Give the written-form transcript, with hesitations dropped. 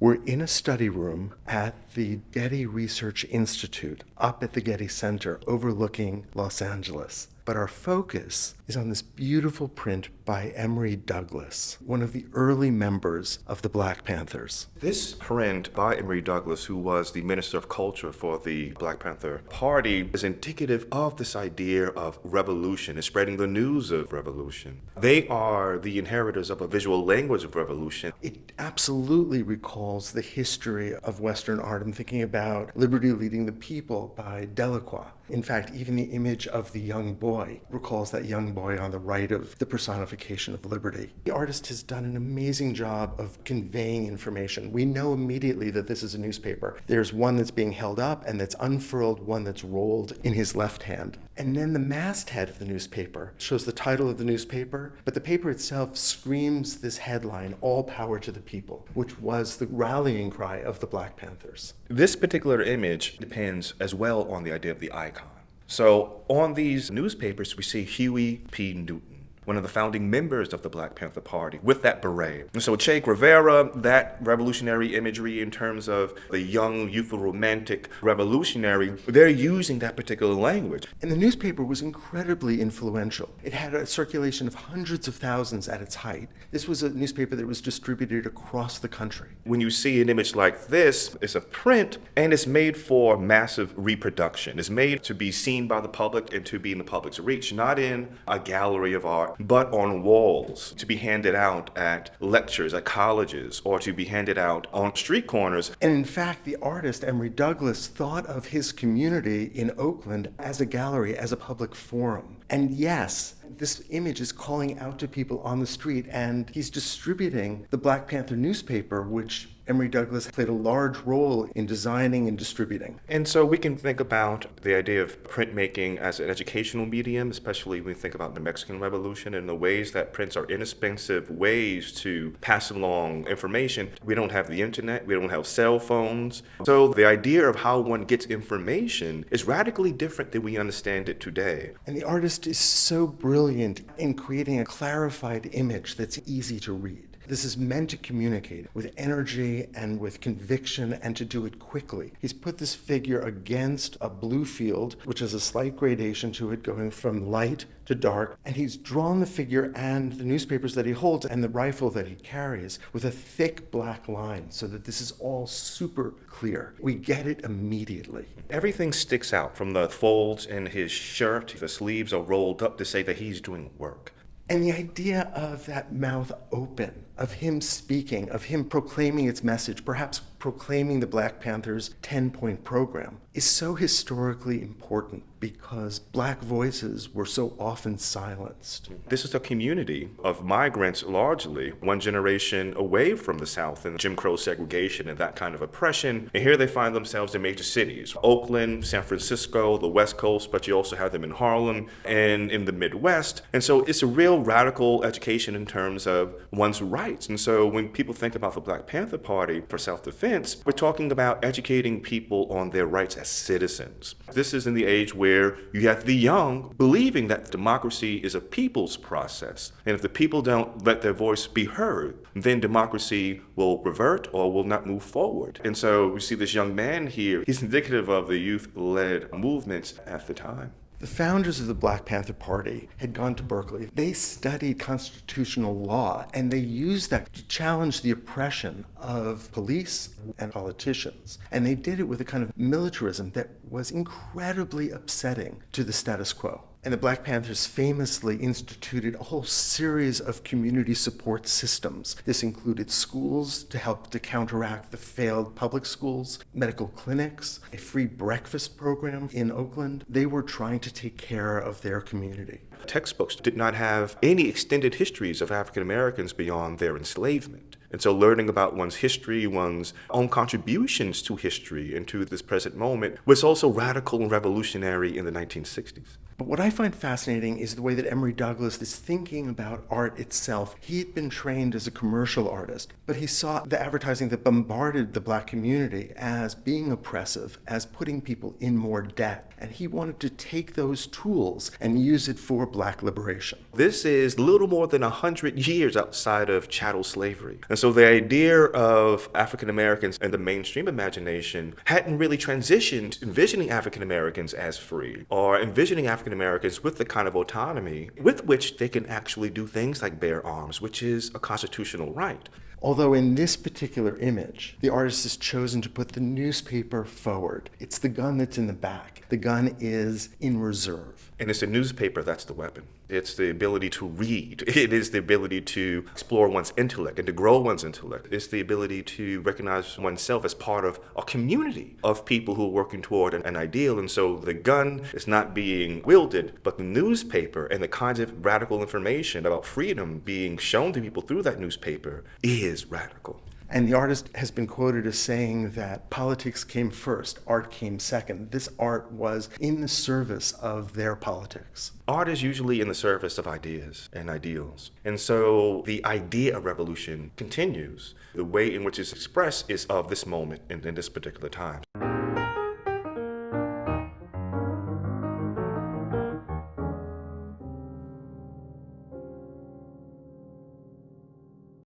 We're in a study room at the Getty Research Institute up at the Getty Center overlooking Los Angeles. But our focus is on this beautiful print by Emory Douglas, one of the early members of the Black Panthers. This print by Emory Douglas, who was the Minister of Culture for the Black Panther Party, is indicative of this idea of revolution and spreading the news of revolution. They are the inheritors of a visual language of revolution. It absolutely recalls the history of Western art. I'm thinking about Liberty Leading the People by Delacroix. In fact, even the image of the young boy recalls that young boy on the right of the personification of liberty. The artist has done an amazing job of conveying information. We know immediately that this is a newspaper. There's one that's being held up and that's unfurled, one that's rolled in his left hand. And then the masthead of the newspaper shows the title of the newspaper, but the paper itself screams this headline, "All Power to the People," which was the rallying cry of the Black Panthers. This particular image depends as well on the idea of the icon. So on these newspapers, we see Huey P. Newton, one of the founding members of the Black Panther Party, with that beret. And so Che Guevara, that revolutionary imagery in terms of the young, youthful, romantic revolutionary, they're using that particular language. And the newspaper was incredibly influential. It had a circulation of hundreds of thousands at its height. This was a newspaper that was distributed across the country. When you see an image like this, it's a print, and it's made for massive reproduction. It's made to be seen by the public and to be in the public's reach, not in a gallery of art, but on walls, to be handed out at lectures, at colleges, or to be handed out on street corners. And in fact, the artist, Emory Douglas, thought of his community in Oakland as a gallery, as a public forum. And yes, this image is calling out to people on the street, and he's distributing the Black Panther newspaper, which Emory Douglas played a large role in designing and distributing. And so we can think about the idea of printmaking as an educational medium, especially when we think about the Mexican Revolution and the ways that prints are inexpensive ways to pass along information. We don't have the internet, we don't have cell phones. So the idea of how one gets information is radically different than we understand it today. And the artist is so brilliant in creating a clarified image that's easy to read. This is meant to communicate with energy and with conviction and to do it quickly. He's put this figure against a blue field, which has a slight gradation to it going from light to dark, and he's drawn the figure and the newspapers that he holds and the rifle that he carries with a thick black line so that this is all super clear. We get it immediately. Everything sticks out from the folds in his shirt. The sleeves are rolled up to say that he's doing work. And the idea of that mouth open, of him speaking, of him proclaiming its message, perhaps proclaiming the Black Panthers' 10-point program, is so historically important because Black voices were so often silenced. This is a community of migrants, largely one generation away from the South and Jim Crow segregation and that kind of oppression. And here they find themselves in major cities, Oakland, San Francisco, the West Coast, but you also have them in Harlem and in the Midwest. And so it's a real radical education in terms of one's rights. And so when people think about the Black Panther Party for self-defense, we're talking about educating people on their rights as citizens. This is in the age where you have the young believing that democracy is a people's process. And if the people don't let their voice be heard, then democracy will revert or will not move forward. And so we see this young man here. He's indicative of the youth-led movements at the time. The founders of the Black Panther Party had gone to Berkeley. They studied constitutional law, and they used that to challenge the oppression of police and politicians. And they did it with a kind of militarism that was incredibly upsetting to the status quo. And the Black Panthers famously instituted a whole series of community support systems. This included schools to help to counteract the failed public schools, medical clinics, a free breakfast program in Oakland. They were trying to take care of their community. Textbooks did not have any extended histories of African Americans beyond their enslavement. And so learning about one's history, one's own contributions to history and to this present moment was also radical and revolutionary in the 1960s. But what I find fascinating is the way that Emory Douglas is thinking about art itself. He had been trained as a commercial artist, but he saw the advertising that bombarded the Black community as being oppressive, as putting people in more debt. And he wanted to take those tools and use it for Black liberation. This is little more than 100 years outside of chattel slavery. And so the idea of African Americans in the mainstream imagination hadn't really transitioned envisioning African Americans as free, or envisioning African Americans with the kind of autonomy with which they can actually do things like bear arms, which is a constitutional right. Although in this particular image, the artist has chosen to put the newspaper forward. It's the gun that's in the back. The gun is in reserve. And it's the newspaper that's the weapon. It's the ability to read. It is the ability to explore one's intellect and to grow one's intellect. It's the ability to recognize oneself as part of a community of people who are working toward an ideal. And so the gun is not being wielded, but the newspaper and the kinds of radical information about freedom being shown to people through that newspaper is radical. And the artist has been quoted as saying that politics came first, art came second. This art was in the service of their politics. Art is usually in the service of ideas and ideals. And so the idea of revolution continues. The way in which it's expressed is of this moment in this particular time.